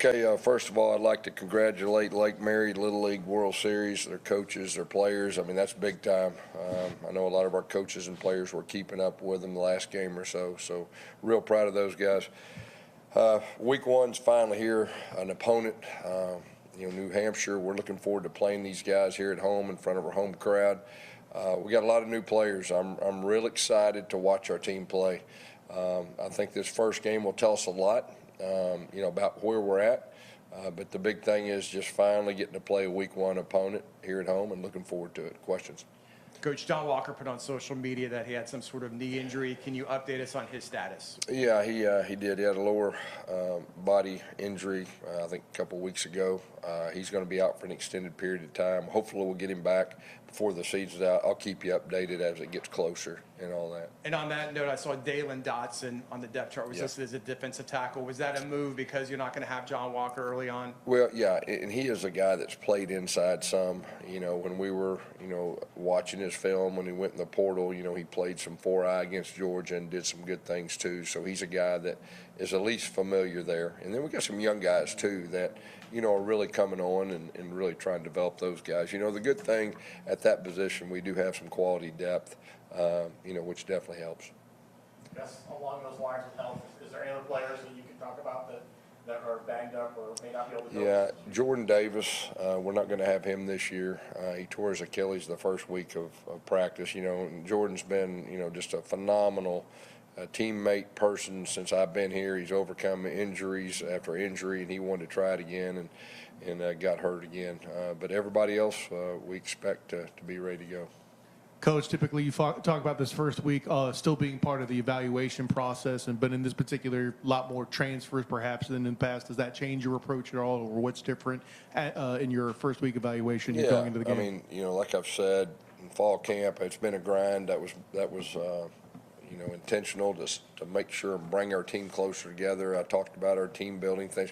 Okay, first of all, I'd like to congratulate Lake Mary Little League World Series, their coaches, their players. I mean, that's big time. I know a lot of our coaches and players were keeping up with them the last game or so real proud of those guys. Week one's finally here, an opponent, New Hampshire. We're looking forward to playing these guys here at home in front of our home crowd. We got a lot of new players. I'm real excited to watch our team play. I think this first game will tell us a lot. About where we're at. But the big thing is just finally getting to play a week one opponent here at home and looking forward to it. Questions? Coach, John Walker put on social media that he had some sort of knee injury. Can you update us on his status? Yeah, he did. He had a lower body injury, I think a couple weeks ago. He's going to be out for an extended period of time. Hopefully we'll get him back before the season's out. I'll keep you updated as it gets closer and all that. And on that note, I saw Dalen Dotson on the depth chart was listed as a defensive tackle. Was that a move because you're not going to have John Walker early on? Well, yeah, and he is a guy that's played inside some. When we were, watching his film when he went in the portal, he played some 4-eye against Georgia and did some good things too. So he's a guy that is at least familiar there. And then we got some young guys too that, are really coming on and really trying to develop those guys. The good thing at that position, we do have some quality depth, which definitely helps. Yes, along those lines with health, is there any other players that you can talk about that are banged up or may not be able to go? Yeah, Jordan Davis, we're not going to have him this year. He tore his Achilles the first week of practice, and Jordan's been, just a phenomenal teammate person since I've been here. He's overcome injuries after injury, and he wanted to try it again and got hurt again. But everybody else, we expect to be ready to go. Coach, typically you talk about this first week still being part of the evaluation process, but in this particular, a lot more transfers perhaps than in the past. Does that change your approach at all, or what's different in your first week evaluation going into the game? I mean, like I've said, in fall camp, it's been a grind. That was intentional to make sure and bring our team closer together. I talked about our team building things,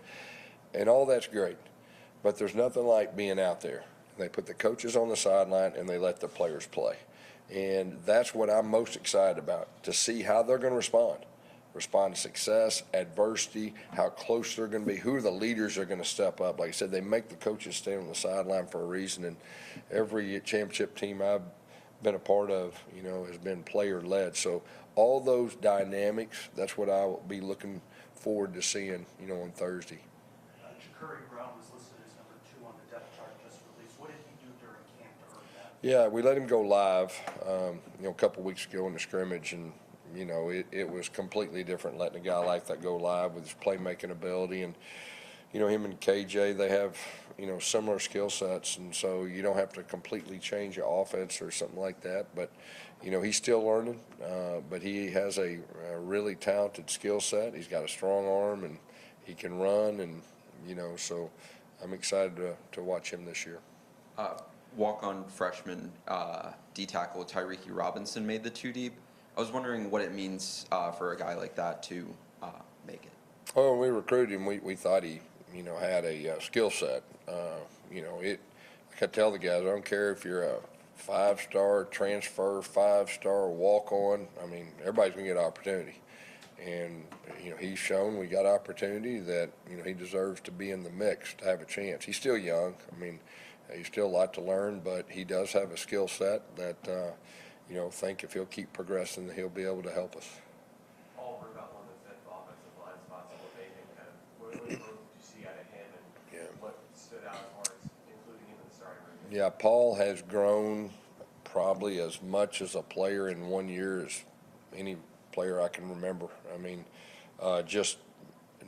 and all that's great, but there's nothing like being out there. They put the coaches on the sideline and they let the players play. And that's what I'm most excited about, to see how they're going to respond to success, adversity, how close they're going to be, who the leaders are going to step up. Like I said, they make the coaches stay on the sideline for a reason, and every championship team I've been a part of, has been player-led. So all those dynamics, that's what I will be looking forward to seeing, on Thursday. Yeah, we let him go live, a couple weeks ago in the scrimmage, and, it was completely different letting a guy like that go live with his playmaking ability. And, him and KJ, they have, similar skill sets, and so you don't have to completely change your offense or something like that. But, he's still learning, but he has a really talented skill set. He's got a strong arm, and he can run, and, so I'm excited to watch him this year. Walk-on freshman D-tackle Tyreek Robinson made the 2 deep. I was wondering what it means for a guy like that to make it. Oh, when we recruited him, we thought he, had a skill set. Like I tell the guys, I don't care if you're a 5-star transfer, 5-star walk-on. I mean, everybody's going to get opportunity. And, he's shown we got opportunity that, he deserves to be in the mix, to have a chance. He's still young. I mean, he's still a lot to learn, but he does have a skill set that, think if he'll keep progressing, he'll be able to help us. All over about one of the fifth offensive line spots in the Baking. What growth did you see out of him, and what stood out as far as including him in the starting rotation? Yeah, Paul has grown probably as much as a player in 1 year as any player I can remember. I mean, just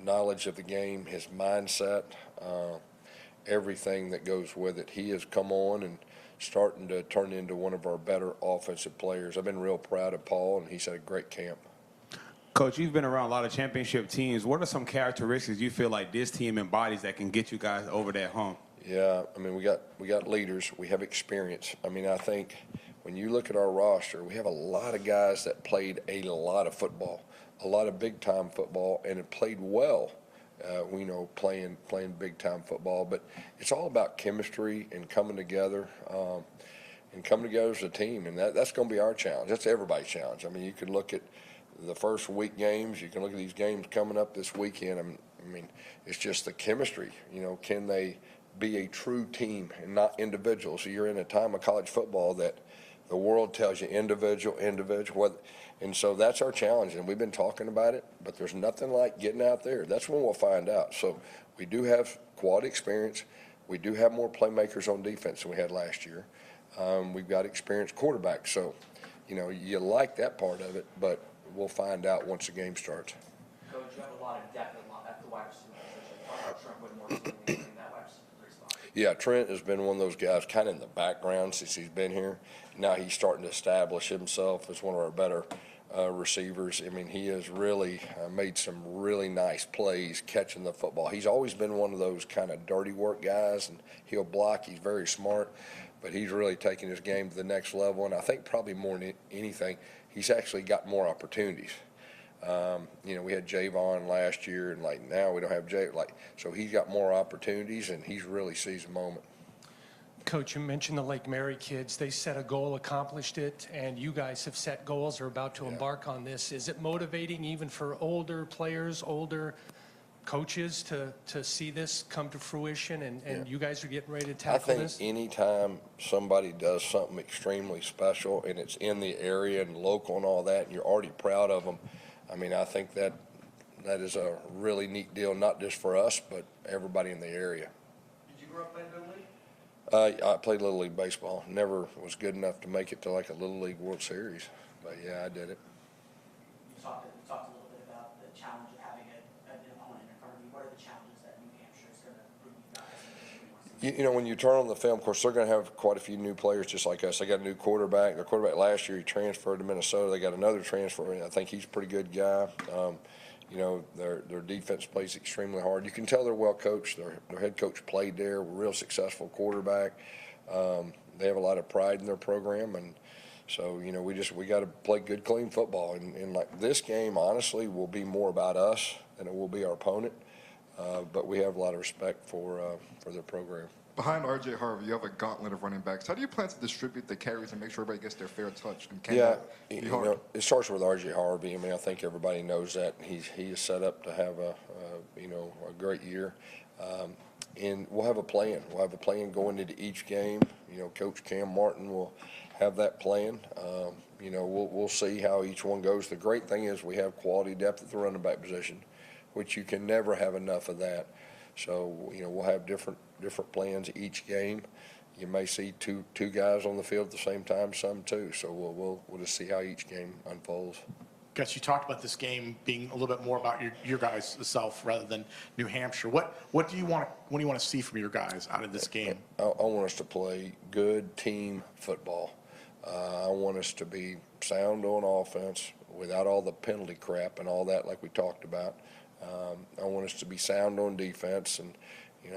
knowledge of the game, his mindset, everything that goes with it. He has come on and starting to turn into one of our better offensive players. I've been real proud of Paul, and he's had a great camp. Coach, you've been around a lot of championship teams. What are some characteristics you feel like this team embodies that can get you guys over that hump? Yeah, I mean, we got leaders. We have experience. I mean, I think when you look at our roster, we have a lot of guys that played a lot of football, a lot of big-time football, and have played well. We know playing big-time football, but it's all about chemistry and coming together as a team, and that's going to be our challenge. That's everybody's challenge. I mean, you can look at the first week games. You can look at these games coming up this weekend. I I mean, it's just the chemistry. Can they be a true team and not individuals? So you're in a time of college football that the world tells you individual. And so that's our challenge, and we've been talking about it, but there's nothing like getting out there. That's when we'll find out. So we do have quality experience. We do have more playmakers on defense than we had last year. We've got experienced quarterbacks. So, you like that part of it, but we'll find out once the game starts. Coach, you have a lot of depth at the wide receiver position. Talk about Trent Whitmore in that wide receiver spot. Yeah, Trent has been one of those guys kind of in the background since he's been here. Now he's starting to establish himself as one of our better receivers. I mean, he has really made some really nice plays catching the football. He's always been one of those kind of dirty work guys, and he'll block. He's very smart, but he's really taken his game to the next level. And I think probably more than anything, he's actually got more opportunities. We had Javon last year, and now we don't have Jay. So he's got more opportunities, and he's really seized the moment. Coach, you mentioned the Lake Mary kids. They set a goal, accomplished it, and you guys have set goals, are about to embark on this. Is it motivating even for older players, older coaches to see this come to fruition, and you guys are getting ready to tackle this? I think anytime somebody does something extremely special and it's in the area and local and all that, and you're already proud of them, I mean, I think that is a really neat deal, not just for us, but everybody in the area. Did you grow up playing Little League? I played Little League baseball. Never was good enough to make it to like a Little League World Series, but yeah, I did it. You talked a little bit about the challenge of having an opponent in front of you. What are the challenges that New Hampshire is going to bring you guys? When you turn on the film, of course, they're going to have quite a few new players just like us. They got a new quarterback. Their quarterback last year, he transferred to Minnesota. They got another transfer, and I think he's a pretty good guy. Their defense plays extremely hard. You can tell they're well coached. Their head coach played there, a real successful quarterback. They have a lot of pride in their program, and so we got to play good, clean football. And like this game, honestly, will be more about us than it will be our opponent. But we have a lot of respect for their program. Behind R.J. Harvey, you have a gauntlet of running backs. How do you plan to distribute the carries and make sure everybody gets their fair touch? And It starts with R.J. Harvey. I mean, I think everybody knows that. He is set up to have a great year. And we'll have a plan. We'll have a plan going into each game. Coach Cam Martin will have that plan. We'll see how each one goes. The great thing is we have quality depth at the running back position, which you can never have enough of that. So, we'll have different plans each game. You may see two guys on the field at the same time, some two. So we'll just see how each game unfolds. Gus, you talked about this game being a little bit more about your guys' self rather than New Hampshire. What do you want to see from your guys out of this game? I want us to play good team football. I want us to be sound on offense without all the penalty crap and all that like we talked about. I want us to be sound on defense, and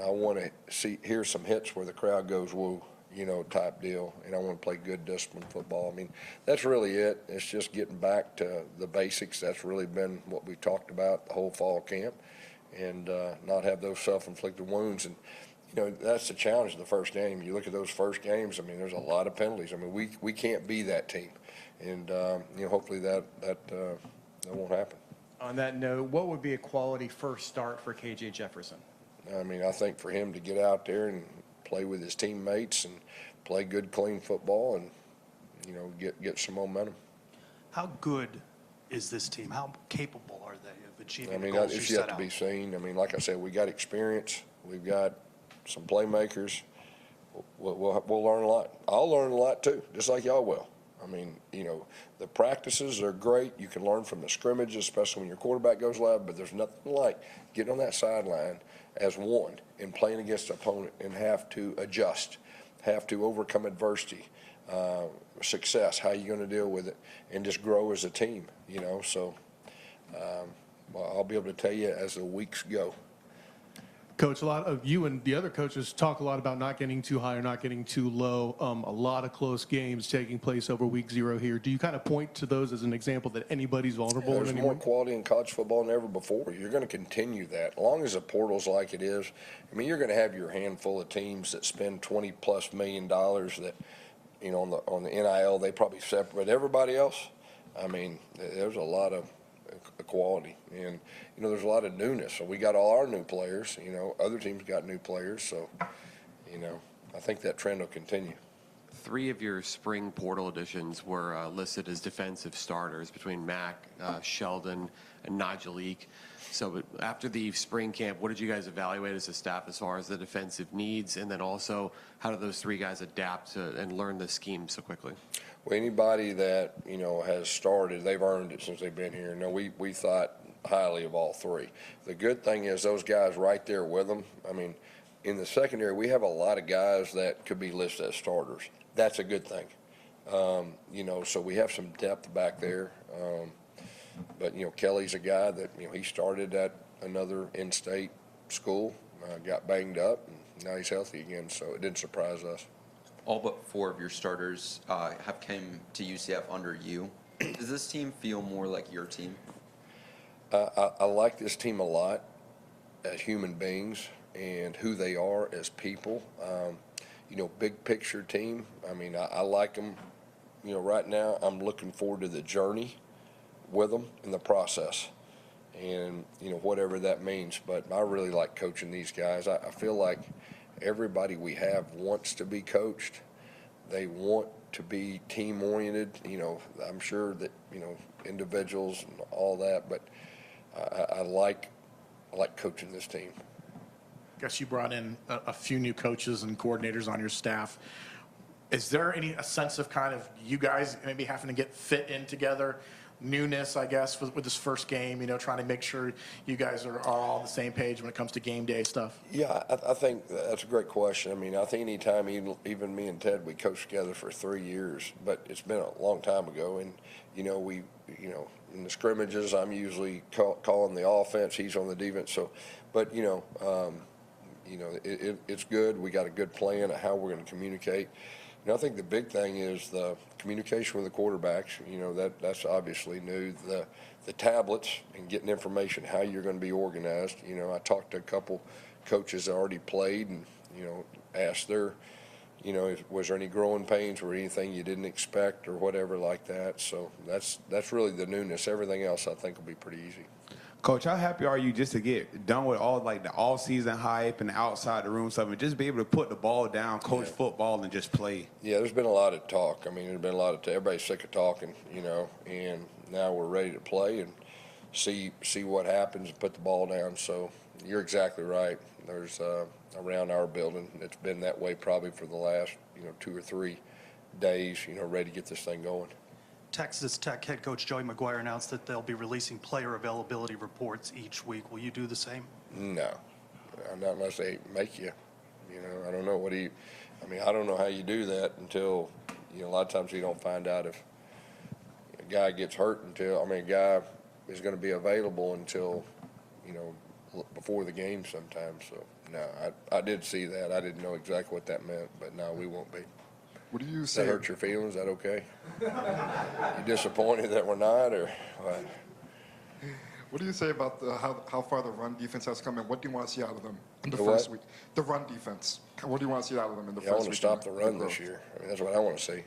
I want to hear some hits where the crowd goes woo, type deal. And I want to play good disciplined football. I mean, that's really it. It's just getting back to the basics. That's really been what we talked about the whole fall camp, and not have those self-inflicted wounds. And that's the challenge of the first game. You look at those first games. I mean, there's a lot of penalties. I mean, we can't be that team, and hopefully that won't happen. On that note, what would be a quality first start for KJ Jefferson? I mean, I think for him to get out there and play with his teammates and play good, clean football and, get some momentum. How good is this team? How capable are they of achieving I mean, the goals it's you yet set to out? be seen. I mean, like I said, we got experience. We've got some playmakers. We'll learn a lot. I'll learn a lot too, just like y'all will. I mean, the practices are great. You can learn from the scrimmages, especially when your quarterback goes live, but there's nothing like getting on that sideline as one and playing against an opponent and have to adjust, have to overcome adversity, success, how you going to deal with it, and just grow as a team, So I'll be able to tell you as the weeks go. Coach, a lot of you and the other coaches talk a lot about not getting too high or not getting too low. A lot of close games taking place over week 0 here. Do you kind of point to those as an example that anybody's vulnerable? There's more quality in college football than ever before. You're going to continue that. As long as the portal's like it is, I mean, you're going to have your handful of teams that spend $20+ million that, on the NIL, they probably separate everybody else. I mean, there's a lot of equality. And, there's a lot of newness. So we got all our new players, other teams got new players. So, I think that trend will continue. 3 of your spring portal additions were listed as defensive starters between Mack, Sheldon, and Najalik. So after the spring camp, what did you guys evaluate as a staff as far as the defensive needs? And then also, how do those 3 guys adapt to and learn the scheme so quickly? Well, anybody that, has started, they've earned it since they've been here. We thought highly of all 3. The good thing is those guys right there with them. I mean, in the secondary, we have a lot of guys that could be listed as starters. That's a good thing. So we have some depth back there. But, Kelly's a guy that, he started at another in-state school, got banged up, and now he's healthy again, so it didn't surprise us. All but 4 of your starters have came to UCF under you. Does this team feel more like your team? I like this team a lot as human beings and who they are as people. Big picture team. I mean, I like them. Right now I'm looking forward to the journey with them in the process and, whatever that means. But I really like coaching these guys. I feel like everybody we have wants to be coached. They want to be team-oriented. I'm sure that, individuals and all that, but I like coaching this team. Guess you brought in a few new coaches and coordinators on your staff. Is there a sense of kind of you guys maybe having to get fit in together? Newness, I guess, with this first game, trying to make sure you guys are all on the same page when it comes to game day stuff? Yeah, I think that's a great question. I mean, I think anytime even me and Ted, we coached together for 3 years, but it's been a long time ago. And, we in the scrimmages, I'm usually calling the offense, he's on the defense. So, but, it's good. We got a good plan of how we're going to communicate. I think the big thing is the communication with the quarterbacks. That's obviously new. The tablets and getting information, how you're going to be organized. I talked to a couple coaches that already played and, asked their, was there any growing pains or anything you didn't expect or whatever like that. So that's really the newness. Everything else I think will be pretty easy. Coach, how happy are you just to get done with all the all-season hype and the outside the room stuff and just be able to put the ball down, coach football, and just play? Yeah, there's been a lot of talk. I mean, there's been a lot of everybody's sick of talking, and now we're ready to play and see what happens and put the ball down. So you're exactly right. There's around our building, it's been that way probably for the last 2 or 3 days, ready to get this thing going. Texas Tech head coach Joey McGuire announced that they'll be releasing player availability reports each week. Will you do the same? No, not unless they make you. I don't know I don't know how you do that until, a lot of times you don't find out if a guy gets hurt a guy is going to be available until, before the game sometimes. So, no, I did see that. I didn't know exactly what that meant, but no, we won't be. What do you Does say? that hurt your feelings? Is that okay? You disappointed that we're not, or what? What do you say about how far the run defense has come, and what do you want to see out of them in the The first what? week? The run defense. What do you want to see out of them in the Yeah, I first want to week? stop the run this year. I mean, that's what I want to see.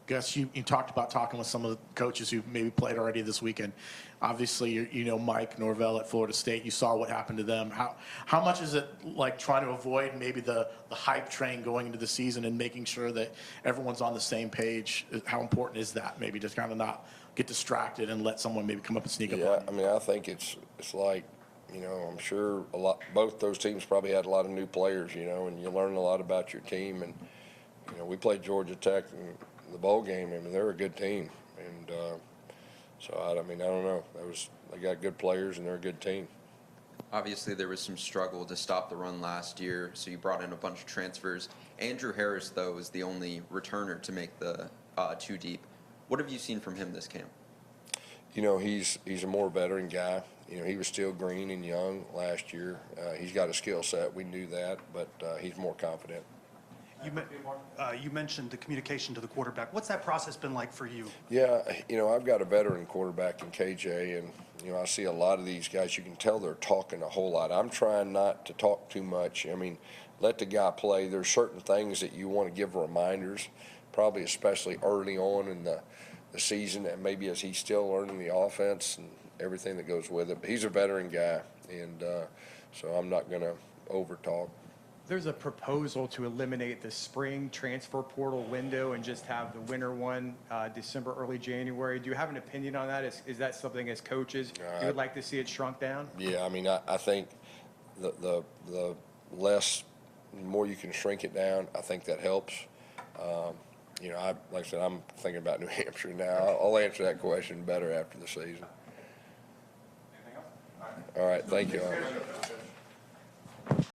Gus, you talked about talking with some of the coaches who maybe played already this weekend. Obviously, you know Mike Norvell at Florida State. You saw what happened to them. How much is it like trying to avoid maybe the hype train going into the season and making sure that everyone's on the same page? How important is that? Maybe just kind of not get distracted and let someone maybe come up and sneak up on you. Yeah, I mean, I think it's like, I'm sure both those teams probably had a lot of new players, and you learn a lot about your team. And, we played Georgia Tech in the bowl game. I mean, they're a good team. And so, I don't know. They got good players and they're a good team. Obviously, there was some struggle to stop the run last year, so you brought in a bunch of transfers. Andrew Harris, though, is the only returner to make the 2 deep. What have you seen from him this camp? He's a more veteran guy. He was still green and young last year. He's got a skill set. We knew that, but he's more confident. You mentioned the communication to the quarterback. What's that process been like for you? Yeah, I've got a veteran quarterback in KJ, and, I see a lot of these guys. You can tell they're talking a whole lot. I'm trying not to talk too much. I mean, let the guy play. There's certain things that you want to give reminders, probably especially early on in the season, and maybe as he's still learning the offense and everything that goes with it. But he's a veteran guy, and so I'm not going to over-talk. There's a proposal to eliminate the spring transfer portal window and just have the winter one December, early January. Do you have an opinion on that? Is that something as coaches you would like to see it shrunk down? Yeah, I mean, I think the more you can shrink it down, I think that helps. You know, like I said, I'm thinking about New Hampshire now. I'll answer that question better after the season. All right, thank you.